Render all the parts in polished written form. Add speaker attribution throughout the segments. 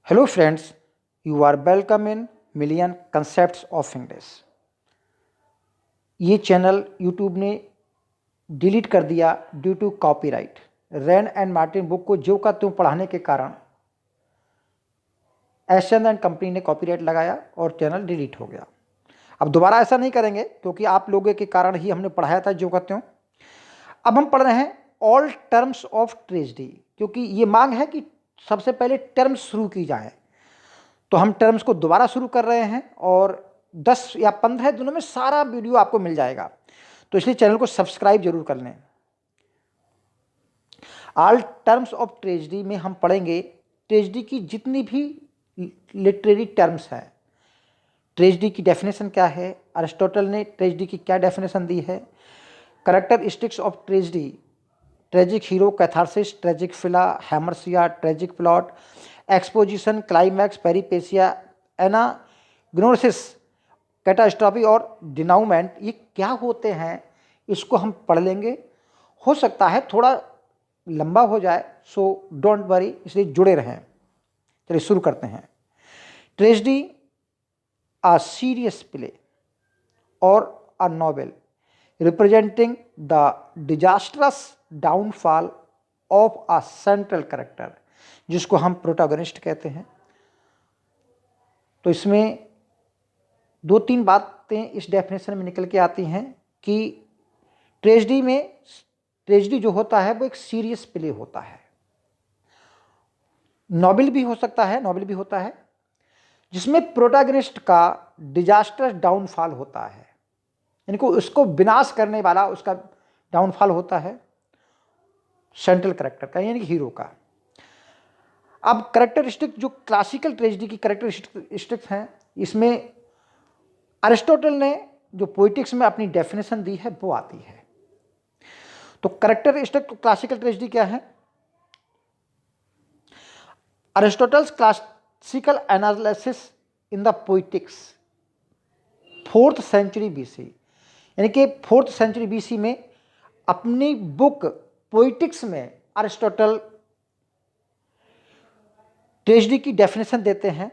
Speaker 1: Hello friends, you are welcome in Million Concepts of English। ये channel YouTube ने delete कर दिया due to copyright. Wren and Martin book को ज्यों का त्यों पढ़ाने के कारण एशियन एंड कंपनी ने कॉपीराइट लगाया और चैनल डिलीट हो गया। अब दोबारा ऐसा नहीं करेंगे क्योंकि आप लोगों के कारण ही हमने पढ़ाया था ज्यों का त्यों। अब हम पढ़ रहे हैं ऑल टर्म्स ऑफ ट्रेजडी, क्योंकि ये मांग है कि सबसे पहले टर्म्स शुरू की जाए। तो हम टर्म्स को दोबारा शुरू कर रहे हैं और 10 या 15 दिनों में सारा वीडियो आपको मिल जाएगा, तो इसलिए चैनल को सब्सक्राइब जरूर कर लें। ऑल टर्म्स ऑफ ट्रेजडी में हम पढ़ेंगे ट्रेजडी की जितनी भी लिटरेरी टर्म्स हैं। ट्रेजडी की डेफिनेशन क्या है, अरिस्टोटल ने ट्रेजडी की क्या डेफिनेशन दी है, characteristics of tragedy, tragic hero, catharsis, tragic flaw, hamartia, tragic plot, exposition, climax, peripeteia, anagnorisis, catastrophe और डिनाउमेंट, ये क्या होते हैं इसको हम पढ़ लेंगे। हो सकता है थोड़ा लंबा हो जाए, सो डोंट वरी, इसलिए जुड़े रहें। चलिए शुरू करते हैं। Tragedy a serious play or a novel representing the disastrous downfall of a central character, जिसको हम प्रोटैगनिस्ट कहते हैं। तो इसमें दो तीन बातें इस डेफिनेशन में निकल के आती हैं कि ट्रेजडी जो होता है वो एक सीरियस प्ले होता है। नॉवेल भी हो सकता है, नॉवेल भी होता है जिसमें प्रोटैगनिस्ट का डिजास्टर्स डाउनफॉल होता है, यानी कि उसको विनाश करने वाला उसका डाउनफॉल होता है सेंट्रल कैरेक्टर का, यानी कि हीरो का। अब कैरेक्टरिस्टिक जो क्लासिकल ट्रेजेडी की कैरेक्टरिस्टिक्स हैं, इसमें अरिस्टोटल ने जो पोइटिक्स में अपनी डेफिनेशन दी है वो आती है। तो कैरेक्टरिस्टिक क्लासिकल ट्रेजेडी क्या है? Aristotle's classical analysis in the Poetics 4th century BC, यानी कि 4th सेंचुरी बीसी में अपनी बुक पोइटिक्स में अरिस्टोटल ट्रेजेडी की डेफिनेशन देते हैं।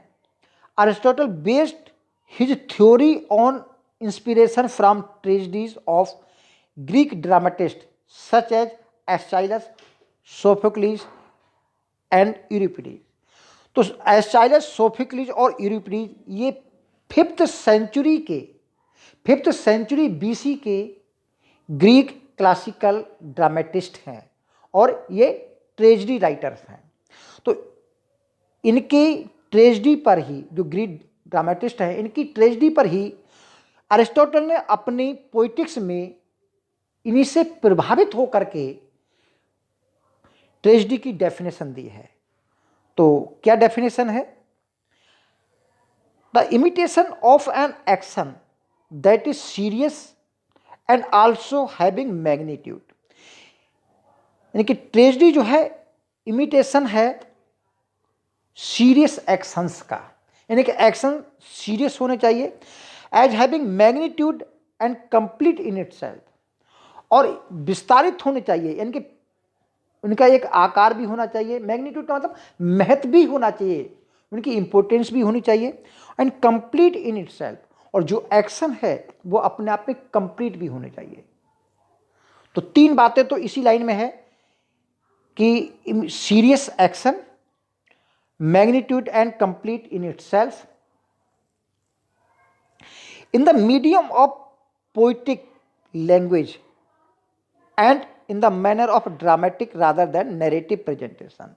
Speaker 1: Aristotle based his theory on inspiration from tragedies of Greek dramatist such as Aeschylus, Sophocles and Euripides. तो Aeschylus, Sophocles और यूरिपिडीज ये 5th सेंचुरी बीसी के ग्रीक क्लासिकल ड्रामेटिस्ट हैं और ये ट्रेजेडी राइटर्स हैं। तो इनकी ट्रेजेडी पर ही, जो ग्रीक ड्रामेटिस्ट हैं, इनकी ट्रेजेडी पर ही अरिस्टोटल ने अपनी पोइटिक्स में इन्हीं से प्रभावित होकर के ट्रेजेडी की डेफिनेशन दी है। तो क्या डेफिनेशन है? The imitation of an action that is serious and also having magnitude, यानी कि ट्रेजेडी जो है इमिटेशन है सीरियस एक्शंस का, यानी कि एक्शन सीरियस होने चाहिए, as having magnitude and complete in itself, और विस्तारित होने चाहिए, यानी कि उनका एक आकार भी होना चाहिए। मैग्नीट्यूड का मतलब महत्व भी होना चाहिए, उनकी इंपॉर्टेंस भी होनी चाहिए, एंड कंप्लीट इन इटसेल्फ, और जो एक्शन है वो अपने आप में कंप्लीट भी होने चाहिए। तो 3 बातें तो इसी लाइन में है कि serious action, magnitude and complete in itself, in the medium of poetic language and in the manner of dramatic rather than narrative presentation.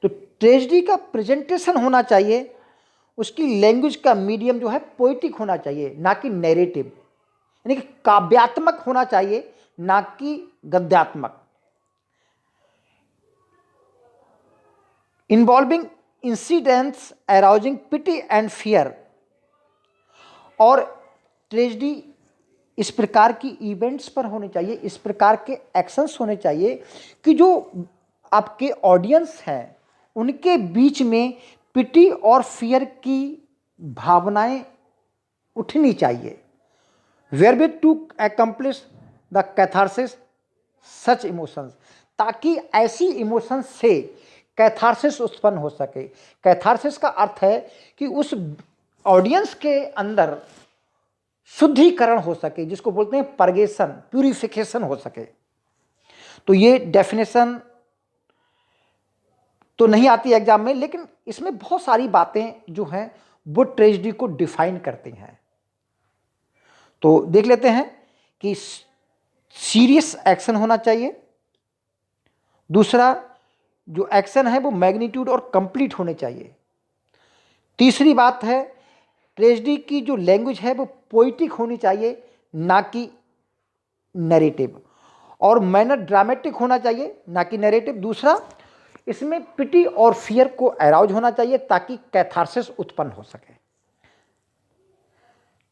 Speaker 1: तो ट्रेजेडी का प्रेजेंटेशन होना चाहिए, उसकी लैंग्वेज का मीडियम जो है पोइटिक होना चाहिए, ना कि नैरेटिव, यानी कि काव्यात्मक होना चाहिए, ना कि गद्यात्मक। Involving incidents arousing pity and fear, और ट्रेजेडी इस प्रकार की इवेंट्स पर होने चाहिए, इस प्रकार के एक्शंस होने चाहिए कि जो आपके ऑडियंस हैं उनके बीच में पिटी और फियर की भावनाएं उठनी चाहिए। Wherewith to accomplish the catharsis such emotions, ताकि ऐसी इमोशंस से कैथारसिस उत्पन्न हो सके। कैथारसिस का अर्थ है कि उस ऑडियंस के अंदर शुद्धिकरण हो सके, जिसको बोलते हैं परगेशन, प्यूरिफिकेशन हो सके। तो ये डेफिनेशन तो नहीं आती एग्जाम में, लेकिन इसमें बहुत सारी बातें जो हैं वो ट्रेजेडी को डिफाइन करती हैं। तो देख लेते हैं कि सीरियस एक्शन होना चाहिए, दूसरा जो एक्शन है वो मैग्नीट्यूड और कंप्लीट होने चाहिए, तीसरी बात है ट्रेजेडी की जो लैंग्वेज है वो पोइटिक होनी चाहिए ना कि नैरेटिव, और मैनर ड्रामेटिक होना चाहिए ना कि नैरेटिव। दूसरा, इसमें पिटी और फियर को अराउज होना चाहिए ताकि कैथारसिस उत्पन्न हो सके।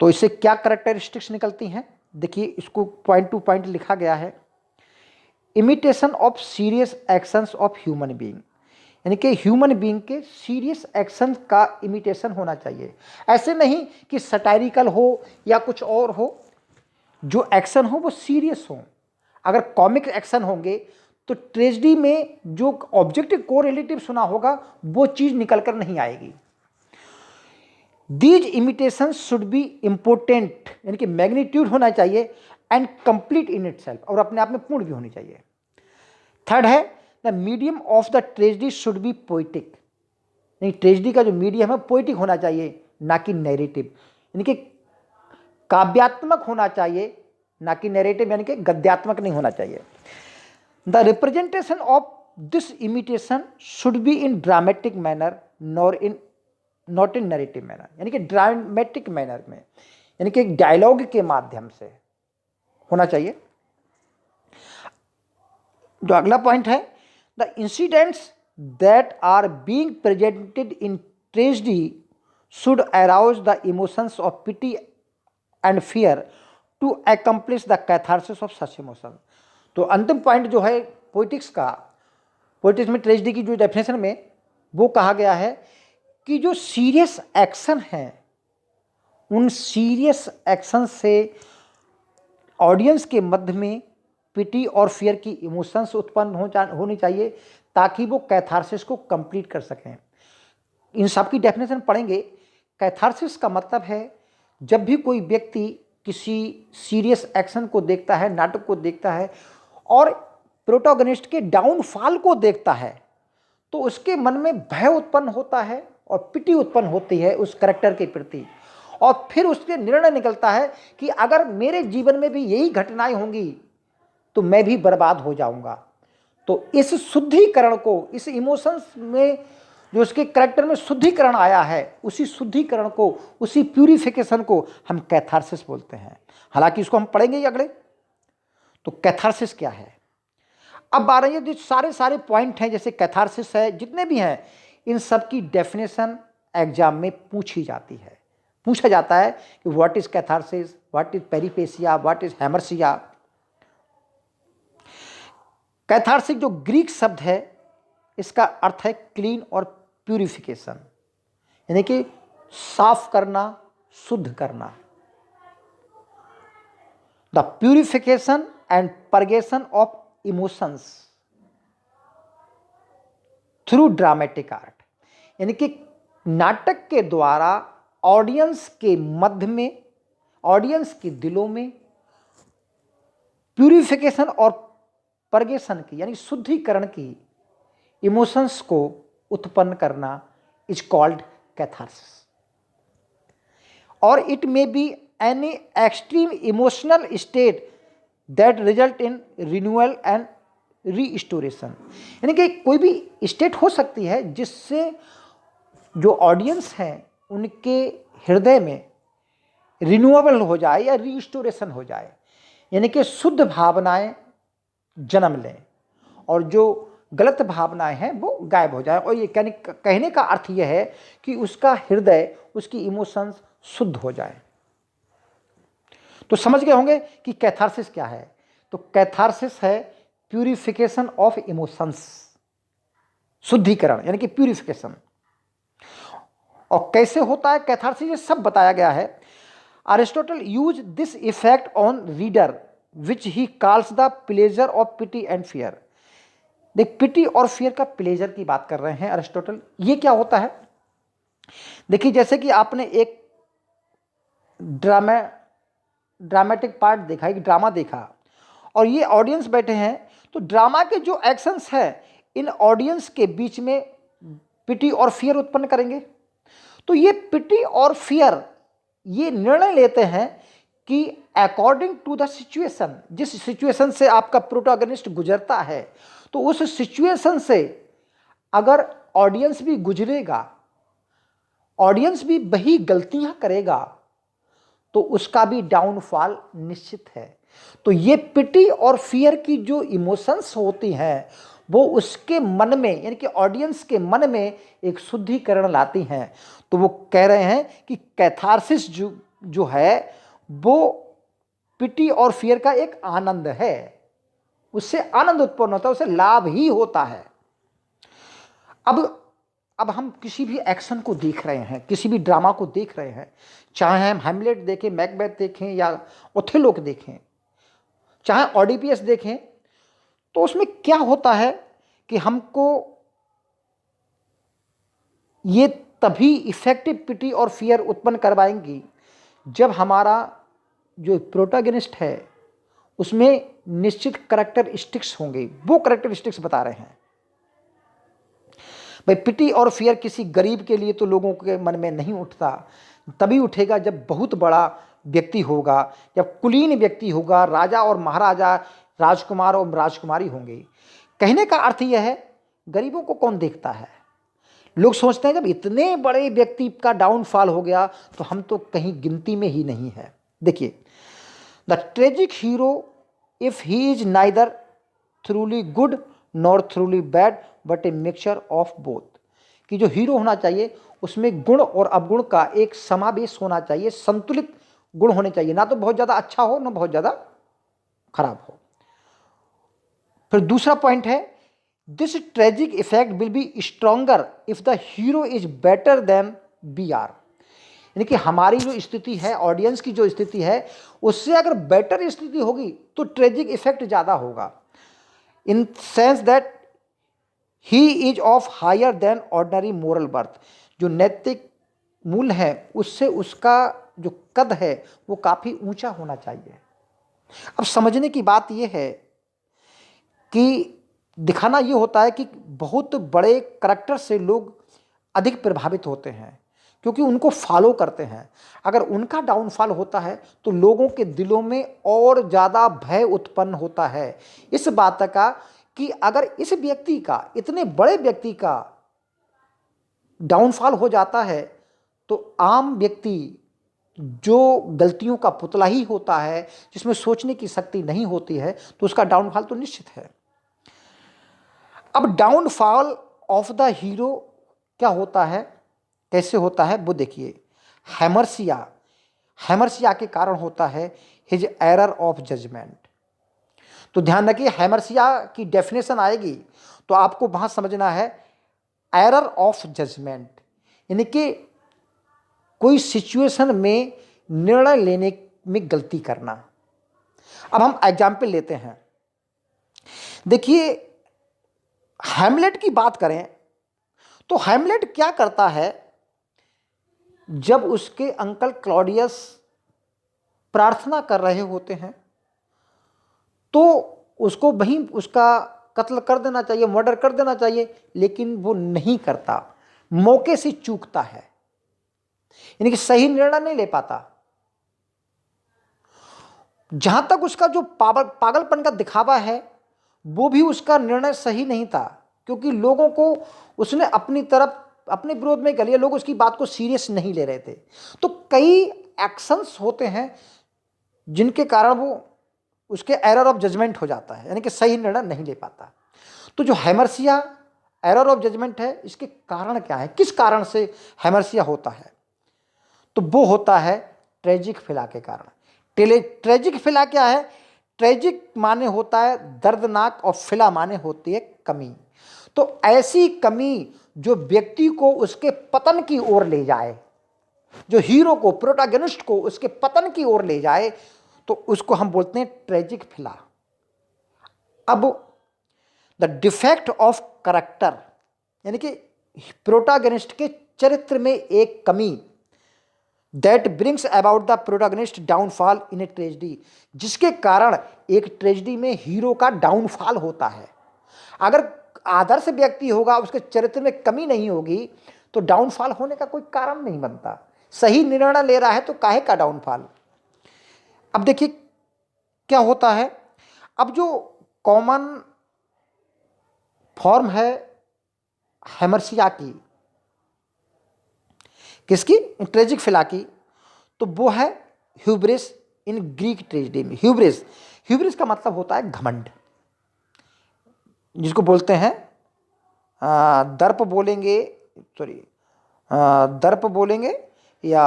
Speaker 1: तो इससे क्या कैरेक्टरिस्टिक्स निकलती हैं, देखिए इसको पॉइंट टू पॉइंट लिखा गया है। Imitation of serious actions of human being, यानी कि ह्यूमन बीइंग के सीरियस एक्शन का इमिटेशन होना चाहिए। ऐसे नहीं कि सटायरिकल हो या कुछ और हो, जो एक्शन हो वो सीरियस हो। अगर कॉमिक एक्शन होंगे तो ट्रेजेडी में जो ऑब्जेक्टिव कोरिलेटिव सुना होगा वो चीज निकल कर नहीं आएगी। These imitation should be important, यानी कि मैग्नीट्यूड होना चाहिए, एंड कंप्लीट इन इटसेल्फ, और अपने आप में पूर्ण भी होनी चाहिए। थर्ड है the medium of the tragedy should be poetic, नहीं ट्रेजेडी का जो मीडियम है पोइटिक होना चाहिए ना कि नैरेटिव, यानी कि काव्यात्मक होना चाहिए ना कि नैरेटिव, यानी कि गद्यात्मक नहीं होना चाहिए। The representation of this imitation should be in dramatic manner not in narrative manner, यानी कि ड्रामेटिक मैनर में, यानी कि डायलॉग के माध्यम से होना चाहिए। जो अगला पॉइंट है, the incidents that are being presented in tragedy should arouse the emotions of pity and fear to accomplish the catharsis of such emotion. तो अंतिम पॉइंट जो है पोइटिक्स का, पोइटिक्स में ट्रेजेडी की जो डेफिनेशन में वो कहा गया है कि जो सीरियस एक्शन हैं उन सीरियस एक्शन से ऑडियंस के मध्य में पिटी और फियर की इमोशंस उत्पन्न होनी चाहिए ताकि वो कैथारसिस को कंप्लीट कर सकें। इन सब की डेफिनेशन पढ़ेंगे। कैथारसिस का मतलब है जब भी कोई व्यक्ति किसी सीरियस एक्शन को देखता है, नाटक को देखता है और प्रोटोगनिस्ट के डाउनफॉल को देखता है, तो उसके मन में भय उत्पन्न होता है और पिटी उत्पन्न होती है उस कैरेक्टर के प्रति, और फिर उसके निर्णय निकलता है कि अगर मेरे जीवन में भी यही घटनाएं होंगी तो मैं भी बर्बाद हो जाऊंगा। तो इस शुद्धिकरण को, इस इमोशंस में जो उसके कैरेक्टर में शुद्धिकरण आया है, उसी शुद्धिकरण को, उसी प्यूरिफिकेशन को हम कैथारसिस बोलते हैं। हालांकि इसको हम पढ़ेंगे ही अगले। तो कैथारसिस क्या है, अब आ रही है जो सारे पॉइंट हैं, जैसे कैथारसिस है, जितने भी हैं, इन सब की डेफिनेशन एग्जाम में पूछी जाती है। पूछा जाता है कि what is catharsis, what is peripeteia, what is hamartia. Catharsis जो ग्रीक शब्द है, इसका अर्थ है क्लीन और प्यूरिफिकेशन, यानी कि साफ करना, शुद्ध करना। The purification and purgation of emotions through dramatic art, यानी कि नाटक के द्वारा ऑडियंस के मध्य में, ऑडियंस के दिलों में प्यूरिफिकेशन और परगेशन की, यानी शुद्धिकरण की इमोशंस को उत्पन्न करना इज कॉल्ड कैथारसिस। और it may be any extreme emotional state that result in renewal and restoration, यानी कि कोई भी स्टेट हो सकती है जिससे जो ऑडियंस हैं उनके हृदय में रिन्यूएबल हो जाए या रीस्टोरेशन हो जाए, यानी कि शुद्ध भावनाएं जन्म लें और जो गलत भावनाएं हैं वो गायब हो जाए। और ये कहने का अर्थ यह है कि उसका हृदय, उसकी इमोशंस शुद्ध हो जाए। तो समझ गए होंगे कि कैथारसिस क्या है। तो कैथारसिस है प्यूरिफिकेशन ऑफ इमोशंस, शुद्धिकरण यानी कि प्यूरिफिकेशन। और कैसे होता है कैथारसिस, ये सब बताया गया है। Aristotle use this effect on reader which he calls the pleasure of pity and fear. देख, पिटी और फियर का प्लेजर की बात कर रहे हैं अरिस्टोटल। ये क्या होता है? देखिए, जैसे कि आपने एक ड्रामेटिक पार्ट देखा, एक ड्रामा देखा, और ये ऑडियंस बैठे हैं, तो ड्रामा के जो एक्शंस हैं इन ऑडियंस के बीच में पिटी और फियर उत्पन्न करेंगे। तो ये पिटी और फियर ये निर्णय लेते हैं कि अकॉर्डिंग टू द सिचुएशन, जिस सिचुएशन से आपका प्रोटोगनिस्ट गुजरता है, तो उस सिचुएशन से अगर ऑडियंस भी गुजरेगा, ऑडियंस भी वही गलतियां करेगा, तो उसका भी डाउनफॉल निश्चित है। तो ये पिटी और फियर की जो इमोशंस होती हैं वो उसके मन में, यानी कि ऑडियंस के मन में एक शुद्धिकरण लाती हैं। तो वो कह रहे हैं कि कैथारसिस जो है वो पिटी और फियर का एक आनंद है, उससे आनंद उत्पन्न होता है, उससे लाभ ही होता है। अब हम किसी भी एक्शन को देख रहे हैं, किसी भी ड्रामा को देख रहे हैं, चाहे हम हैमलेट देखें, मैकबेथ देखें या ओथेलो को देखें, चाहे ओडिपीएस देखें, तो उसमें क्या होता है कि हमको ये तभी इफेक्टिव पिटी और फियर उत्पन्न करवाएंगी जब हमारा जो प्रोटोगनिस्ट है उसमें निश्चित करैक्टरिस्टिक्स होंगे। वो करैक्टरिस्टिक्स बता रहे हैं। भाई, पिटी और फियर किसी गरीब के लिए तो लोगों के मन में नहीं उठता, तभी उठेगा जब बहुत बड़ा व्यक्ति होगा, जब कुलीन व्यक्ति होगा, राजा और महाराजा, राजकुमार और राजकुमारी होंगे। कहने का अर्थ यह है, गरीबों को कौन देखता है? लोग सोचते हैं जब इतने बड़े व्यक्ति का डाउनफॉल हो गया तो हम तो कहीं गिनती में ही नहीं है। देखिए, the tragic hero if he is neither थ्रूली good nor थ्रूली bad but a mixture of both, कि जो हीरो होना चाहिए उसमें गुण और अवगुण का एक समावेश होना चाहिए, संतुलित गुण होने चाहिए, ना तो बहुत ज़्यादा अच्छा हो ना बहुत ज़्यादा खराब हो। फिर दूसरा पॉइंट है, this tragic effect will be stronger if the hero is better than we are, यानी कि हमारी जो स्थिति है, ऑडियंस की जो स्थिति है, उससे अगर बेटर स्थिति होगी तो ट्रेजिक इफेक्ट ज़्यादा होगा, in sense that he is of higher than ordinary moral birth, जो नैतिक मूल है उससे उसका जो कद है वो काफ़ी ऊंचा होना चाहिए। अब समझने की बात यह है कि दिखाना ये होता है कि बहुत बड़े करैक्टर से लोग अधिक प्रभावित होते हैं क्योंकि उनको फॉलो करते हैं। अगर उनका डाउनफॉल होता है तो लोगों के दिलों में और ज़्यादा भय उत्पन्न होता है इस बात का कि अगर इस व्यक्ति का, इतने बड़े व्यक्ति का डाउनफॉल हो जाता है तो आम व्यक्ति जो गलतियों का पुतला ही होता है, जिसमें सोचने की शक्ति नहीं होती है, तो उसका डाउनफॉल तो निश्चित है। अब डाउनफॉल ऑफ द हीरो क्या होता है, कैसे होता है, वो देखिए। हैमर्सिया के कारण होता है हिज एरर ऑफ जजमेंट। तो ध्यान रखिए, हैमर्सिया की डेफिनेशन आएगी तो आपको वहां समझना है एरर ऑफ जजमेंट, यानी कि कोई सिचुएशन में निर्णय लेने में गलती करना। अब हम एग्जाम्पल लेते हैं। देखिए, हैमलेट की बात करें तो हैमलेट क्या करता है, जब उसके अंकल क्लॉडियस प्रार्थना कर रहे होते हैं तो उसको वहीं उसका कत्ल कर देना चाहिए, मर्डर कर देना चाहिए, लेकिन वो नहीं करता, मौके से चूकता है, यानी कि सही निर्णय नहीं ले पाता। जहां तक उसका जो पागलपन का दिखावा है वो भी उसका निर्णय सही नहीं था, क्योंकि लोगों को उसने अपनी तरफ, अपने विरोध में कर लिया, लोग उसकी बात को सीरियस नहीं ले रहे थे। तो कई एक्शंस होते हैं जिनके कारण वो उसके एरर ऑफ जजमेंट हो जाता है, यानी कि सही निर्णय नहीं ले पाता। तो जो हैमर्सिया एरर ऑफ जजमेंट है, इसके कारण क्या है, किस कारण से हैमर्सिया होता है, तो वो होता है ट्रेजिक फिला के कारण। ट्रेजिक फिला क्या है, ट्रेजिक माने होता है दर्दनाक और फिला माने होती है कमी। तो ऐसी कमी जो व्यक्ति को उसके पतन की ओर ले जाए, जो हीरो को, प्रोटैगनिस्ट को उसके पतन की ओर ले जाए, तो उसको हम बोलते हैं ट्रेजिक फिला। अब द डिफेक्ट ऑफ करेक्टर, यानी कि प्रोटैगनिस्ट के चरित्र में एक कमी, that brings about the protagonist downfall in a tragedy, जिसके कारण एक ट्रेजेडी में हीरो का डाउनफॉल होता है। अगर आदर्श व्यक्ति होगा, उसके चरित्र में कमी नहीं होगी, तो डाउनफॉल होने का कोई कारण नहीं बनता। सही निर्णय ले रहा है तो काहे का डाउनफॉल। अब देखिए क्या होता है, अब जो कॉमन फॉर्म है हेमरसिया की, किसकी, ट्रेजिक फिला की, तो वो है ह्यूब्रिस इन ग्रीक ट्रेजेडी में। ह्यूब्रिस, ह्यूब्रिस का मतलब होता है घमंड, जिसको बोलते हैं दर्प बोलेंगे, सॉरी दर्प बोलेंगे या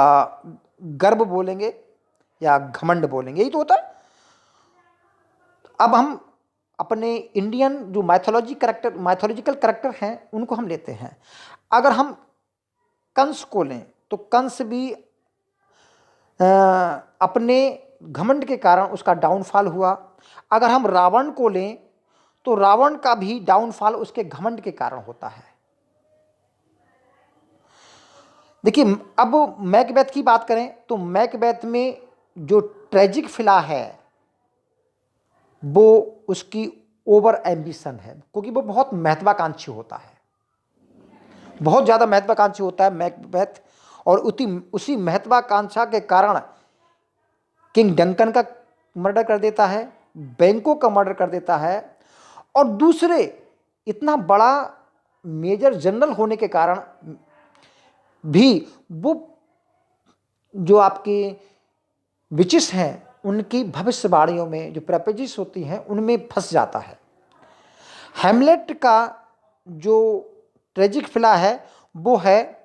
Speaker 1: गर्व बोलेंगे या घमंड बोलेंगे, यही तो होता है। अब हम अपने इंडियन जो माइथोलॉजिकल करेक्टर हैं उनको हम लेते हैं। अगर हम कंस को लें तो कंस भी अपने घमंड के कारण उसका डाउनफॉल हुआ। अगर हम रावण को लें तो रावण का भी डाउनफॉल उसके घमंड के कारण होता है। देखिए अब मैकबेथ की बात करें तो मैकबेथ में जो ट्रेजिक फिला है वो उसकी ओवर एम्बिशन है, क्योंकि वो बहुत महत्वाकांक्षी होता है, बहुत ज़्यादा महत्वाकांक्षी होता है मैकबेथ, और उसी महत्वाकांक्षा के कारण किंग डंकन का मर्डर कर देता है, बैंको का मर्डर कर देता है, और दूसरे इतना बड़ा मेजर जनरल होने के कारण भी वो जो आपके विचिस हैं उनकी भविष्यवाणियों में जो प्रेपेजिस होती हैं उनमें फंस जाता है। हैमलेट का जो ट्रेजिक फिला है वो है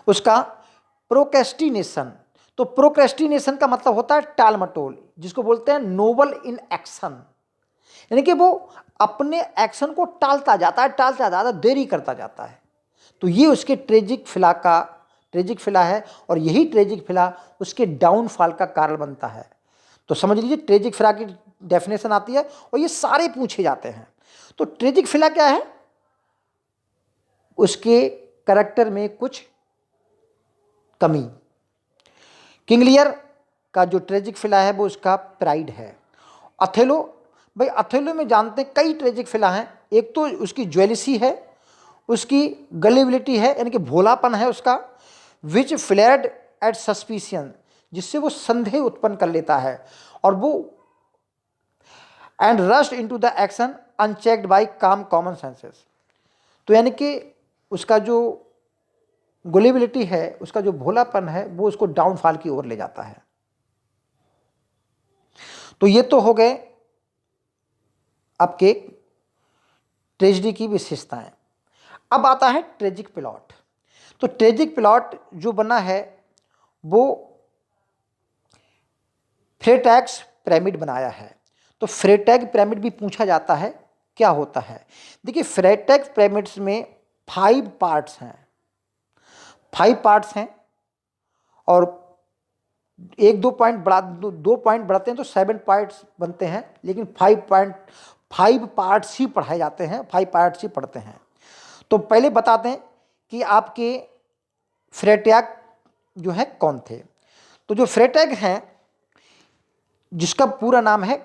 Speaker 1: उसका प्रोक्रेस्टिनेशन। तो प्रोक्रेस्टिनेशन का मतलब होता है टाल मटोल, जिसको बोलते हैं नोबल इन एक्शन, यानी कि वो अपने एक्शन को टालता जाता, देरी करता जाता है। तो ये उसके ट्रेजिक फिला है, और यही ट्रेजिक फिला उसके डाउनफॉल का कारण बनता है। तो समझ लीजिए ट्रेजिक फिला की डेफिनेशन आती है और ये सारे पूछे जाते हैं। तो ट्रेजिक फिला क्या है, उसके करैक्टर में कुछ कमी। किंग लियर का जो ट्रेजिक फिला है वो उसका प्राइड है। अथेलो, भाई अथेलो में जानते हैं कई ट्रेजिक फिला हैं। एक तो उसकी ज्वेलिसी है, उसकी गलिबिलिटी है, यानी कि भोलापन है उसका, विच फ्लेड एट सस्पिशियन, जिससे वो संदेह उत्पन्न कर लेता है, और वो and rushed into the action unchecked by calm common senses. तो यानी कि उसका जो गुलेबिलिटी है, उसका जो भोलापन है, वो उसको डाउनफॉल की ओर ले जाता है। तो ये तो हो गए आपके ट्रेजेडी की विशेषताएं। अब आता है ट्रेजिक प्लॉट। तो ट्रेजिक प्लॉट जो बना है वो फ्रेटैक्स पिरामिड बनाया है। तो फ्रेटैग पिरामिड भी पूछा जाता है क्या होता है। देखिए फ्रेटैग पिरामिड्स में 5 पार्ट्स हैं, 5 पार्ट्स हैं, और 1-2 पॉइंट बढ़ाते हैं तो 7 पार्ट्स बनते हैं, लेकिन 5 पार्ट्स ही पढ़ाए जाते हैं, 5 पार्ट्स ही पढ़ते हैं। तो पहले बताते हैं कि आपके फ्रेटैग जो है कौन थे। तो जो फ्रेटैग हैं, जिसका पूरा नाम है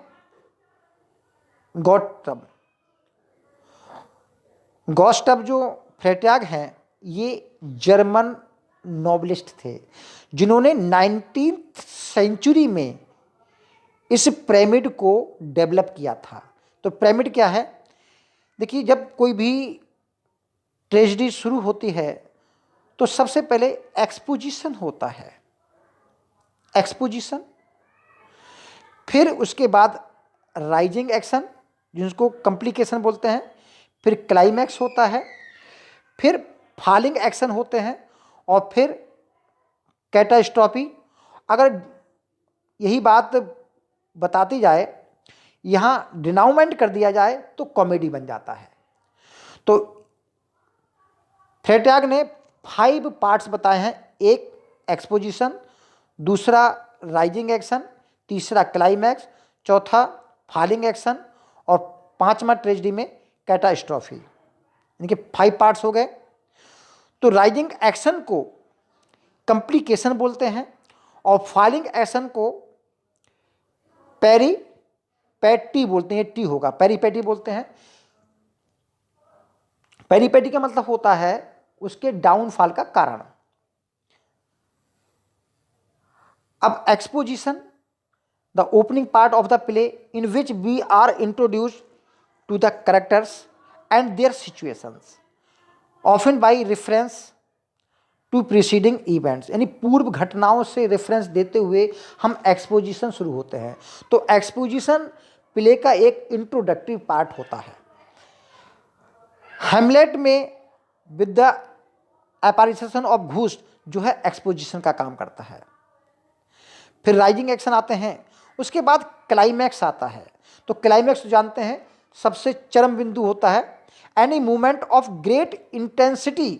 Speaker 1: गॉस्टब जो फ्रेटैग हैं ये जर्मन नोबलिस्ट थे, जिन्होंने 19th सेंचुरी में इस पिरामिड को डेवलप किया था। तो पिरामिड क्या है, देखिए जब कोई भी ट्रेजेडी शुरू होती है तो सबसे पहले एक्सपोजिशन होता है, एक्सपोजिशन, फिर उसके बाद राइजिंग एक्शन जिसको कॉम्प्लिकेशन बोलते हैं, फिर क्लाइमैक्स होता है, फिर फॉलिंग एक्शन होते हैं, और फिर कैटास्ट्रॉफी। अगर यही बात बताती जाए, यहाँ डिनाउमेंट कर दिया जाए तो कॉमेडी बन जाता है। तो फ्रेटैग ने 5 पार्ट्स बताए हैं, एक एक्सपोजिशन, दूसरा राइजिंग एक्शन, तीसरा क्लाइमैक्स, चौथा फॉलिंग एक्शन, और 5वां ट्रेजेडी में कैटास्ट्रॉफी, यानी कि 5 पार्ट्स हो गए। तो राइजिंग एक्शन को कंप्लिकेशन बोलते हैं और फॉलिंग एक्शन को पेरीपेटी बोलते हैं, टी होगा, पेरीपेटी बोलते हैं। पेरीपेटी का मतलब होता है उसके डाउनफॉल का कारण। अब exposition, the opening part of the play in which we are introduced to the characters and their situations often by reference to preceding events, यानी पूर्व घटनाओं से रेफरेंस देते हुए हम एक्सपोजिशन शुरू होते हैं। तो एक्सपोजिशन प्ले का एक इंट्रोडक्टिव पार्ट होता है। हैमलेट में विद द एपारिशन ऑफ घूस्ट जो है एक्सपोजिशन का काम करता है। फिर राइजिंग एक्शन आते हैं, उसके बाद क्लाइमैक्स आता है। तो क्लाइमैक्स जानते हैं सबसे चरम बिंदु होता है। Any movement of great intensity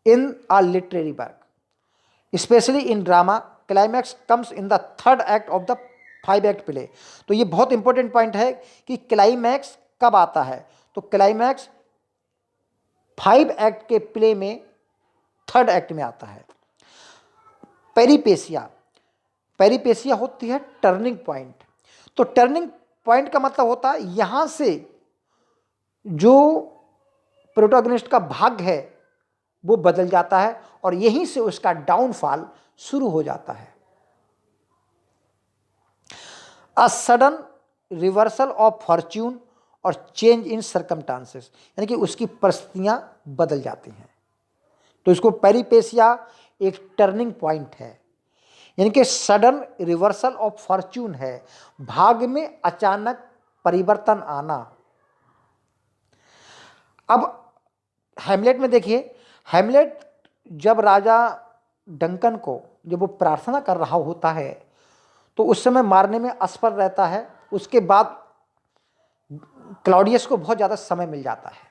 Speaker 1: in a literary work, specially in drama, climax comes in the third act of the 5 act play. तो ये बहुत इंपॉर्टेंट पॉइंट है कि क्लाइमैक्स कब आता है। तो क्लाइमैक्स 5 एक्ट के प्ले में थर्ड एक्ट में आता है। पेरीपेसिया, पेरीपेसिया होती है टर्निंग पॉइंट। तो टर्निंग पॉइंट का मतलब होता है यहां से जो प्रोटैगनिस्ट का भाग्य है वो बदल जाता है और यहीं से उसका डाउनफॉल शुरू हो जाता है। A sudden reversal of Fortune और चेंज इन सर्कमस्टांसेस, यानी कि उसकी परिस्थितियां बदल जाती हैं। तो इसको पेरीपेसिया एक टर्निंग पॉइंट है, यानी कि सडन रिवर्सल ऑफ फॉर्च्यून है, भाग्य में अचानक परिवर्तन आना। अब हैमलेट में देखिए, हैमलेट जब राजा डंकन को जब वो प्रार्थना कर रहा होता है तो उस समय मारने में असफल रहता है। उसके बाद क्लॉडियस को बहुत ज़्यादा समय मिल जाता है।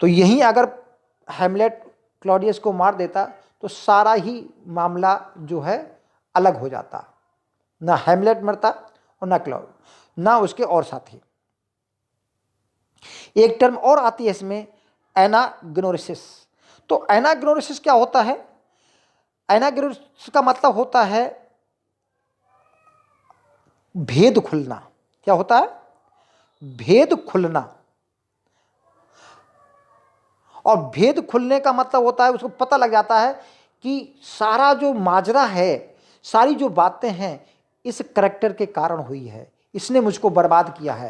Speaker 1: तो यहीं अगर हैमलेट क्लॉडियस को मार देता तो सारा ही मामला जो है अलग हो जाता, ना हैमलेट मरता और ना उसके और साथी। एक टर्म और आती है इसमें, एनाग्नोरिसिस। तो एनाग्नोरिसिस क्या होता है? एनाग्नोरिसिस का मतलब होता है भेद खुलना। क्या होता है? भेद खुलना। और भेद खुलने का मतलब होता है उसको पता लग जाता है कि सारा जो माजरा है, सारी जो बातें हैं इस करैक्टर के कारण हुई है, इसने मुझको बर्बाद किया है।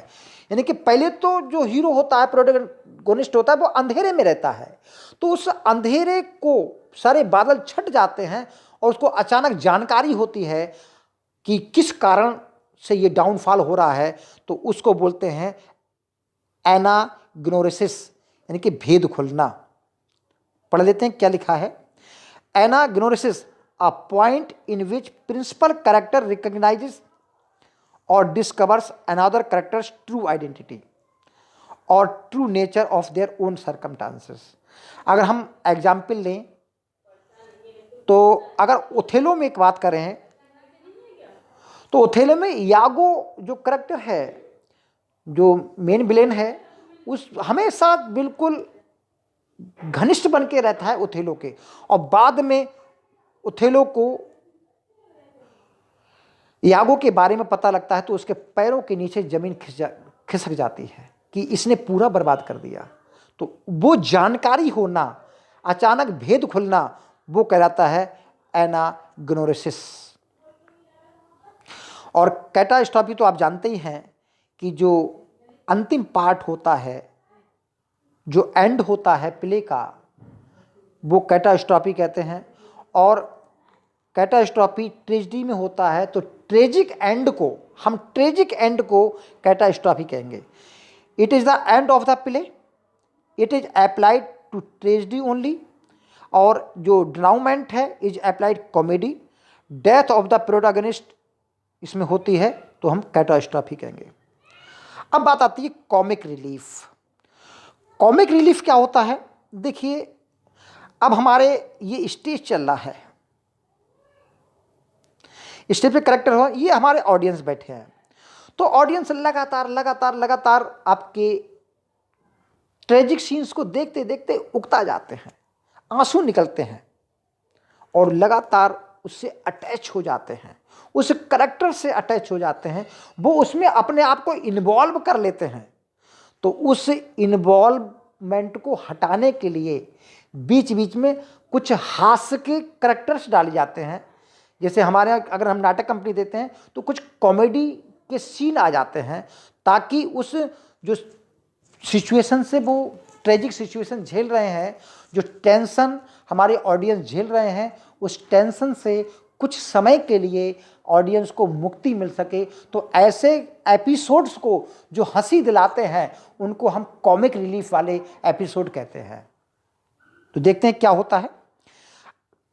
Speaker 1: यानी कि पहले तो जो हीरो होता है, प्रोटैगनिस्ट होता है, वो अंधेरे में रहता है। तो उस अंधेरे को सारे बादल छट जाते हैं और उसको अचानक जानकारी होती है कि किस कारण से ये डाउनफॉल हो रहा है। तो उसको बोलते हैं एनाग्नोरिसिस, यानी कि भेद खुलना। पढ़ लेते हैं क्या लिखा है। Anagnorisis, a point in which principal character recognizes और discovers another character's true identity और true nature of their own circumstances. अगर हम एग्जाम्पल लें तो अगर ओथेलो में एक बात करें तो ओथेलो में यागो जो कैरेक्टर है, जो मेन विलेन है, उस हमेशा बिल्कुल घनिष्ठ बन के रहता है ओथेलो के। और बाद में ओथेलो को यागो के बारे में पता लगता है तो उसके पैरों के नीचे जमीन खिसक जाती है कि इसने पूरा बर्बाद कर दिया। तो वो जानकारी होना, अचानक भेद खुलना, वो कहलाता है एनाग्नोरिसिस। और कैटास्ट्रॉफी तो आप जानते ही हैं कि जो अंतिम पार्ट होता है, जो एंड होता है प्ले का, वो कैटास्ट्रॉफी कहते हैं। और कैटास्ट्रॉफी ट्रेजेडी में होता है तो ट्रेजिक एंड को हम ट्रेजिक एंड को कैटास्ट्रॉफी कहेंगे। It is the end of the play, it is applied to tragedy only. और जो ड्राउमेंट है is applied comedy. Death of the protagonist इसमें होती है तो हम कैटास्ट्रॉफी कहेंगे। अब बात आती है कॉमिक रिलीफ। कॉमिक रिलीफ क्या होता है? देखिए, अब हमारे ये स्टेज चल रहा है, स्टेज पे करेक्टर हो, ये हमारे ऑडियंस बैठे हैं। तो ऑडियंस लगातार लगातार लगातार आपके ट्रेजिक सीन्स को देखते देखते उकता जाते हैं, आंसू निकलते हैं और लगातार उससे अटैच हो जाते हैं, उस करैक्टर से अटैच हो जाते हैं, वो उसमें अपने आप को इन्वॉल्व कर लेते हैं। तो उस इन्वॉल्वमेंट को हटाने के लिए बीच बीच में कुछ हास्य के करैक्टर्स डाले जाते हैं। जैसे हमारे यहाँ अगर हम नाटक कंपनी देते हैं तो कुछ कॉमेडी के सीन आ जाते हैं, ताकि उस जो सिचुएशन से वो ट्रेजिक सिचुएशन झेल रहे हैं, जो टेंशन हमारे ऑडियंस झेल रहे हैं, उस टेंशन से कुछ समय के लिए ऑडियंस को मुक्ति मिल सके। तो ऐसे एपिसोड्स को जो हंसी दिलाते हैं उनको हम कॉमिक रिलीफ वाले एपिसोड कहते हैं। तो देखते हैं क्या होता है।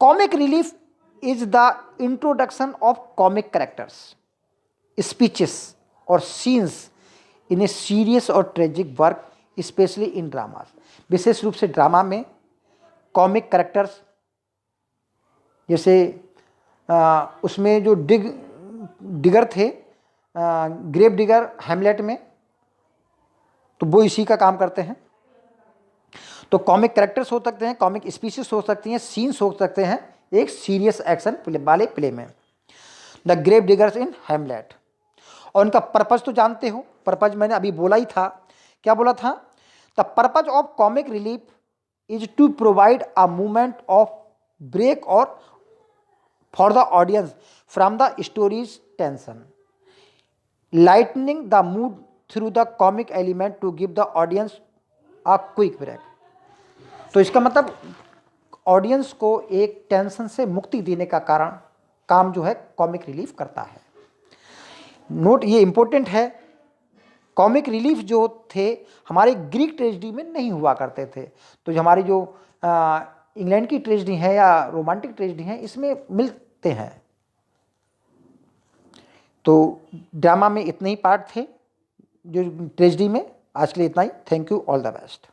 Speaker 1: Comic relief is the introduction of comic characters, speeches और सीन्स इन ए सीरियस और tragic work, specially in dramas. विशेष रूप से ड्रामा में कॉमिक कैरेक्टर्स, जैसे उसमें जो डिगर थे, ग्रेव डिगर हैमलेट में, तो वो इसी का काम करते हैं। तो कॉमिक कैरेक्टर्स हो सकते हैं, कॉमिक स्पीसीज हो सकती हैं, सीन्स हो सकते हैं एक सीरियस एक्शन वाले प्ले में। The grave diggers in Hamlet. और उनका पर्पज तो जानते हो, पर्पज मैंने अभी बोला ही था। क्या बोला था? The purpose of comic relief is to provide a movement of break और for the audience from the story's tension, lightning the mood through the comic element to give the audience a quick break. तो इसका मतलब audience को एक tension से मुक्ति देने का काम जो है कॉमिक रिलीफ करता है। नोट ये इंपॉर्टेंट है, कॉमिक रिलीफ जो थे हमारे ग्रीक ट्रेजेडी में नहीं हुआ करते थे। तो जो हमारी जो इंग्लैंड की ट्रेजेडी है या रोमांटिक ट्रेजेडी है, इसमें मिलते हैं। तो ड्रामा में इतने ही पार्ट थे जो ट्रेजेडी में। आज के लिए इतना ही। Thank you, all the best.